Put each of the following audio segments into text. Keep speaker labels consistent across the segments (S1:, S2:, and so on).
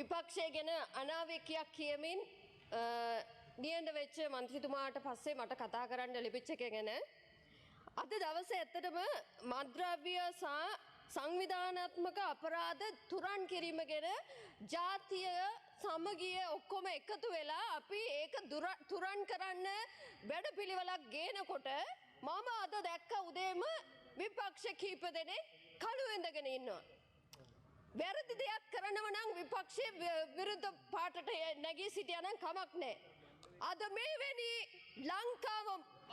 S1: විපක්ෂය ගැන අනාවේකයක් කියමින් නියඬ වෙච්ච මන්ත්‍රීතුමාට පස්සේ මට කතා කරන්න ලැබිච්ච එක ගැන අද දවසේ ඇත්තටම මද්ද්‍රව්‍ය සහ සංවිධානාත්මක අපරාධ තුරන් කිරීම ගැන ජාතිය සමගිය ඔක්කොම එකතු වෙලා අපි ඒක තුරන් කරන්න වැඩපිළිවෙලක් ගේනකොට මම අද දැක්ක උදේම විපක්ෂ කීප දෙනෙක් කළු ඇඳගෙන ඉන්නවා. වැරදි දෙයක් කරනව නම් විපක්ෂයේ විරුද්ධ පාටට නැගී සිටියා නම් කමක් නැහැ. අද මේවැනි ලංකාව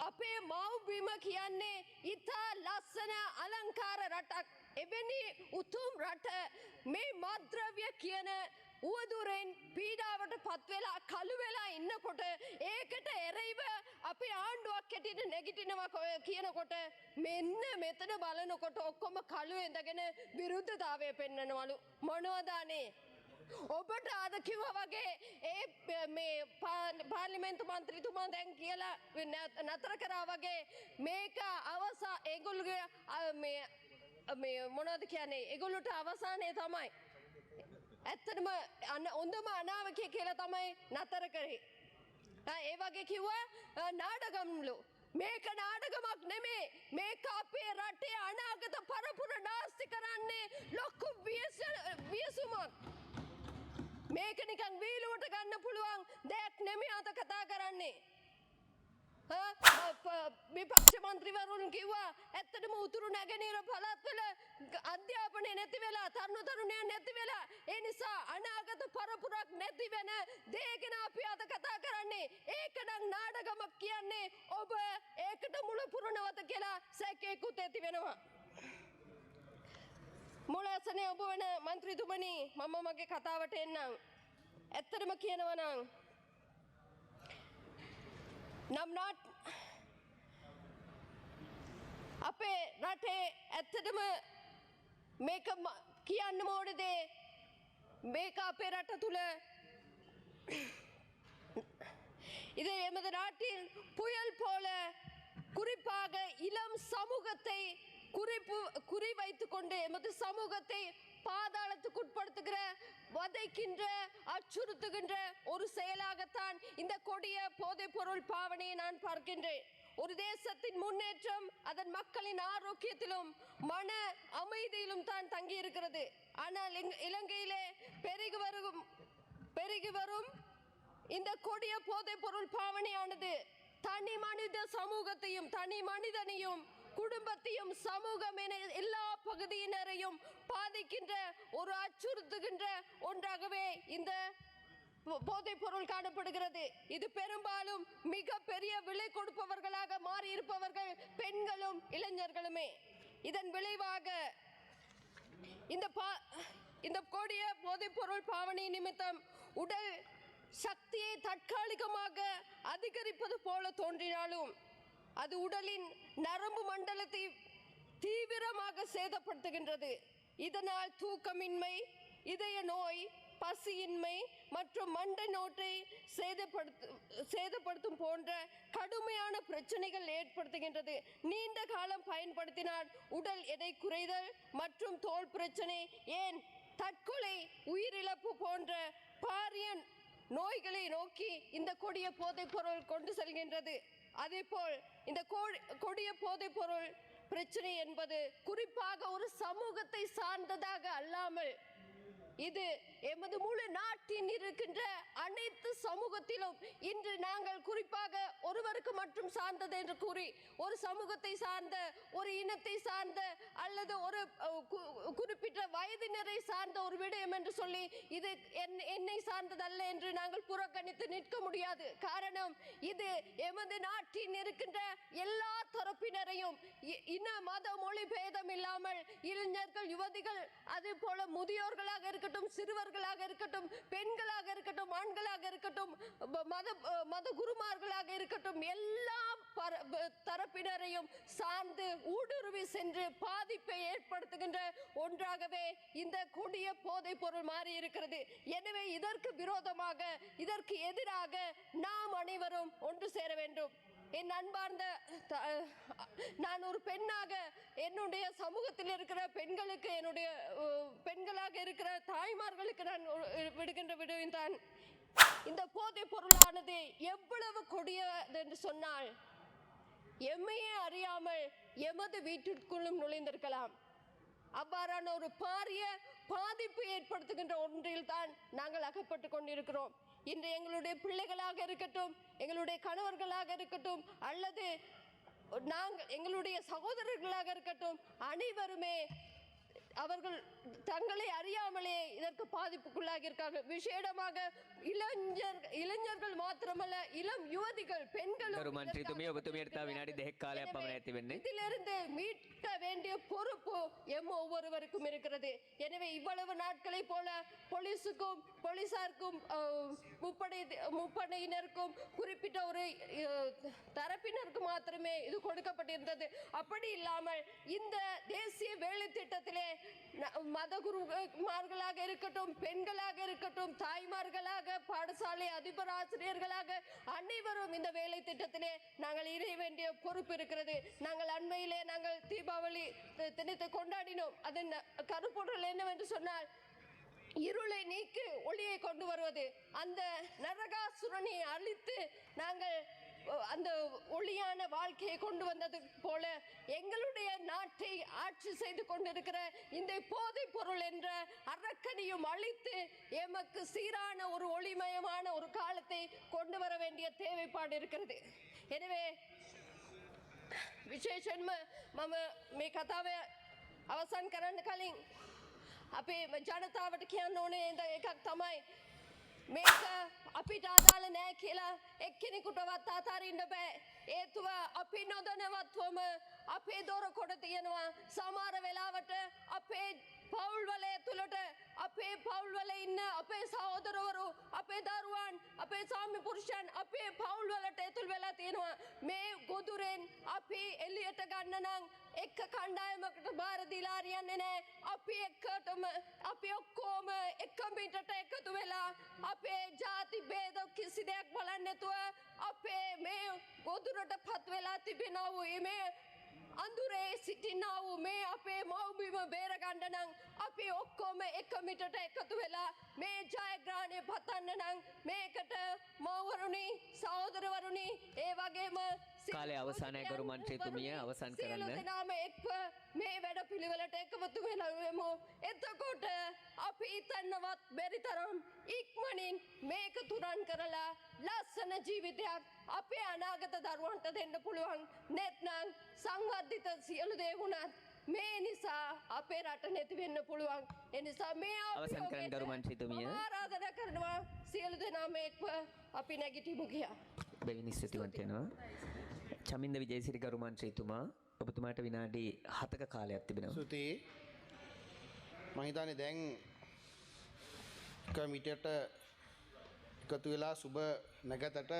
S1: අපේ මව්බිම කියන්නේ ඉතා ලස්සන අලංකාර රටක්. එවැනි උතුම් රට මේ මද්ද්‍රව්‍ය කියන උවදුරෙන් පීඩාවට පත් වෙලා කළු වෙලා ඉන්නකොට ඒකට එරෙහිව අපි ආණ්ඩුවක් හැටියට නැගිටිනවා කියනකොට මෙන්න මෙතන බලනකොට ඔක්කොම කළු ඇඳගෙන විරුද්ධතාවය පෙන්වනවලු. මොනවද අනේ? ඔබට අද කිව්වා වගේ මේ පාර්ලිමේන්තු මන්ත්‍රීතුමා දැන් කියලා නතර කරා වගේ මේක ඒගොල්ලෝගේ මේ මොනවද කියන්නේ? ඒගොල්ලෝට අවසානයේ තමයි ඇත්තටම හොඳම අනාවකය කියලා තමයි නතර කරේ. ඒ වගේ කිව්වා නාඩගම්ලු. මේක නාඩගමක් නෙමේ. මේක අපේ රටේ අනාගත පරපුර නාස්ති කරන්නේ ලොකු වියසුමක්. මේක නිකන් වීලුවට ගන්න පුළුවන් දෙයක් නෙමෙයි අද කතා කරන්නේ. විපක්ෂ මන්ත්‍රීවරුන් කිව්වා ඇත්තටම උතුරු නැගෙනහිර පළාත්වල අධ්‍යාපනය නැති වෙලා තරුණයන් නැති වෙලා ඒ නිසා අනාගත පරපුරක් නැති වෙන දේ ගැන අපි අද කතා කරන්නේ. ඒක නම් නාඩගමක් කියන්නේ ඔබ ඒකට මුල පුරනවද කියලා සැකේකුත් ඇති වෙනවා. මුලසනේ ඔබ වෙන මන්ත්‍රීතුමනි මම මගේ කතාවට එන්නම්. ඇත්තටම කියනවා නම් අපේ රටේ ඇත්තටම මේක කියන්න ඕන දේ මේක අපේ රට තුල இது எமது நாட்டில் புயல் போல குறிப்பாக இளம் சமூகத்தை குறிவைத்துக் கொண்டு எமது சமூகத்தை பாதாளத்துக்கு உட்படுத்துகிற வதைக்கின்ற அச்சுறுத்துகின்ற ஒரு செயலாகத்தான் இந்த கொடிய போதைப் பொருள் பாவனையை நான் பார்க்கின்றேன். ஒரு தேசத்தின் முன்னேற்றம் அதன் மக்களின் ஆரோக்கியத்திலும் மன அமைதியிலும் தான் தங்கி இருக்கிறது. ஆனால் இலங்கையிலே பெருகி வரும் இந்த கொடிய போதைப் பொருள் பாவனையானது தனி மனித சமூகத்தையும் தனி மனிதனையும் குடும்பத்தையும் சமூகம் என எல்லா பகுதியினரையும் பாதிக்கின்ற ஒரு அச்சுறுத்துகின்ற ஒன்றாகவே இந்த போதைப் பொருள் காணப்படுகிறது. இது பெரும்பாலும் மிக பெரிய விலை கொடுப்பவர்களாக மாறி இருப்பவர்கள் பெண்களும் இளைஞர்களுமே. இதன் விளைவாக இந்த கொடிய போதைப் பொருள் பாவனை நிமித்தம் உடல் சக்தியை தற்காலிகமாக அதிகரிப்பது போல தோன்றினாலும் அது உடலின் நரம்பு மண்டலத்தை தீவிரமாக சேதப்படுத்துகின்றது. இதனால் தூக்கமின்மை, இதய நோய், பசியின்மை மற்றும் மண்டை நோட்டை சேதப்படுத்தும் போன்ற கடுமையான பிரச்சனைகள் ஏற்படுத்துகின்றது. நீண்ட காலம் பயன்படுத்தினால் உடல் எடை குறைதல் மற்றும் தோல் பிரச்சனை ஏன் தற்கொலை உயிரிழப்பு போன்ற பாரிய நோய்களை நோக்கி இந்த கொடிய போதைப் பொருள் கொண்டு செல்கின்றது. அதேபோல் இந்த கொடிய போதைப் பொருள் பிரச்சனை என்பது குறிப்பாக ஒரு சமூகத்தை சார்ந்ததாக அல்லாமல் இது எமது முழு நாட்டின் இருக்கின்ற அனைத்து சமூகத்திலும் இன்று நாங்கள் குறிப்பாக ஒருவருக்கு மட்டும் சார்ந்தது என்று கூறி ஒரு சமூகத்தை சார்ந்த ஒரு இனத்தை சார்ந்த அல்லது ஒரு குறிப்பிட்ட வயதினரை சார்ந்த ஒரு விடயம் என்று சொல்லி இது என்னை சார்ந்ததல்ல என்று நாங்கள் புறக்கணித்து நிற்க முடியாது. காரணம் இது எமது நாட்டின் இருக்கின்ற எல்லா தரப்பினரையும் இன மத மொழி பேதம் இல்லாமல் இளைஞர்கள் யுவதிகள் அதே போல முதியோர்களாக இருக்கட்டும் சிறுவர்களாக இருக்கட்டும் பெண்களாக இருக்கட்டும் ஆண்களாக இருக்கட்டும் மத குருமார்களாக இருக்கட்டும் எல்லா தரப்பினரையும் சார்ந்து ஊடுருவி சென்று பாதிப்பை ஏற்படுத்துகின்ற ஒன்றாகவே இந்த கொடிய போதைப் பொருள் மாறி இருக்கிறது. எனவே இதற்கு விரோதமாக இதற்கு எதிராக நாம் அனைவரும் ஒன்று சேர வேண்டும். என் அன்பார்ந்த நான் ஒரு பெண்ணாக என்னுடைய சமூகத்தில் இருக்கிற பெண்களுக்கு என்னுடைய பெண்களாக இருக்கிற தாய்மார்களுக்கு நான் விடுகின்ற விடுவின் தான் இந்த போதைப் பொருளானது எவ்வளவு கொடியது என்று சொன்னால் எம்மையே அறியாமல் எமது வீட்டிற்குள்ளும் நுழைந்திருக்கலாம். அவ்வாறான ஒரு பாரிய பாதிப்பு ஏற்படுத்துகின்ற ஒன்றில் தான் நாங்கள் அகப்பட்டு கொண்டிருக்கிறோம். இன்று எங்களுடைய பிள்ளைகளாக இருக்கட்டும், எங்களுடைய கணவர்களாக இருக்கட்டும், அல்லது நாங்கள் எங்களுடைய சகோதரர்களாக இருக்கட்டும், அனைவருமே அவர்கள் தங்களை அறியாமலே இதற்கு பாதிப்புக்குள்ளாகி இருக்கார்கள். விசேடமாக இளைஞர்கள் மாத்திரமல்ல, இளம் யுவதிகள், பெண்களும் இதிலிருந்து மீட்க வேண்டிய பொறுப்பு எம் ஒவ்வொருவருக்கும் இருக்கிறது. எனவே இவ்வளவு நாட்களை போல போலீசாருக்கும் முப்படையினருக்கும் குறிப்பிட்ட ஒரு தரப்பினருக்கு மாத்திரமே இது கொடுக்கப்பட்டிருந்தது. அப்படி இல்லாமல் இந்த தேசிய வேலை திட்டத்திலே மத குருமார்களாக இருக்கட்டும், பெண்களாக இருக்கட்டும், தாய்மார்களாக, பாடசாலை அதிபர் ஆசிரியர்களாக அனைவரும் இந்த வேலை திட்டத்திலே நாங்கள் இணைய வேண்டிய பொறுப்பு இருக்கிறது. நாங்கள் அண்மையிலே நாங்கள் தீபாவளி தினத்தை கொண்டாடினோம். அதன் கருப்பொருள் என்னவென்று சொன்னால் இருளை நீக்கி ஒளியை கொண்டு வருவது. அந்த நரகாசுரனை அழித்து நாங்கள் அந்த ஒளியான வாழ்க்கையை கொண்டு வந்தது போல எங்களுடைய நாட்டை ஆட்சி செய்து கொண்டிருக்கிற இந்த போதைப் பொருள் என்ற அரக்கனையும் அழித்து எமக்கு சீரான ஒரு ஒளிமயமான ஒரு காலத்தை கொண்டு வர வேண்டிய தேவைப்பாடு இருக்கிறது. எனவே විශේෂයෙන්ම මම මේ කතාව අවසන් කරන්න කලින් අපේ ජනතාවට කියන්න ඕනේ එකක් තමයි මේක අපිට අදාළ නෑ කියලා එක්කෙනෙකුටවත් අතාරින්න බෑ. හේතුව අපි නොදැනවත්වම අපේ දොර කොට තියෙනවා. සමහර වෙලාවට අපේ පවුල්වල ඇතුළට අපේ පවුල්වල ඉන්න අපේ සහෝදරවරු, අපේ දරුවන්, අපේ ස්වාමි පුරුෂයන් අපේ පවුල්වලට ඇතුල් වෙලා තියෙනවා. මේ ගොදුරෙන් අපි එළියට ගන්න නම් එක්ක කණ්ඩායමකට බාර දීලා හරියන්නේ නැහැ. අපි එක්කටම අපි ඔක්කොම එක මිටට එකතු වෙලා අපේ ಜಾති ભેද කිසි දෙයක් බලන්නේ නැතුව අපේ මේ ගොදුරට පත් වෙලා තිබෙනා වූ මේ අඳුරේ සිටිනා වූ මේ අපේ මව්බිම බේර ගන්න නම් අපි ඔක්කොම එක මිටට එකතු වෙලා මේ ජයග්‍රහණය පතන්න නම් මේකට මව්වරුනි, සහෝදරවරුනි, ඒ වගේම
S2: කාලය අවසානයේ ගරු මන්ත්‍රීතුමිය අවසන් කරන්න.
S1: දෙනාම එක්ව මේ වැඩ පිළිවෙලට එකතු වෙනවෙමු. එතකොට අපි හිතන්නවත් බැරි තරම් ඉක්මනින් මේක තුරන් කරලා ලස්සන ජීවිතයක් අපේ අනාගත දරුවන්ට දෙන්න පුළුවන්. නැත්නම් සංවර්ධිත සියලු දේ වුණත් මේ නිසා අපේ රට නැති වෙන්න පුළුවන්. ඒ නිසා මේ
S2: අවසන් කරන්න ගරු මන්ත්‍රීතුමිය.
S1: ආරාධනා කරනවා සියලු දෙනාම එක්ව අපි නැගිටිමු ගියා.
S2: බැවිනි ස්තුතිවන්ත වෙනවා. චමින්ද විජේසිරි ගරු මන්ත්‍රීතුමා, ඔබතුමාට විනාඩි 7ක කාලයක් තිබෙනවා.
S3: ස්තුතියි. මම හිතන්නේ දැන් කමිටියට එකතු වෙලා සුබ නැගතට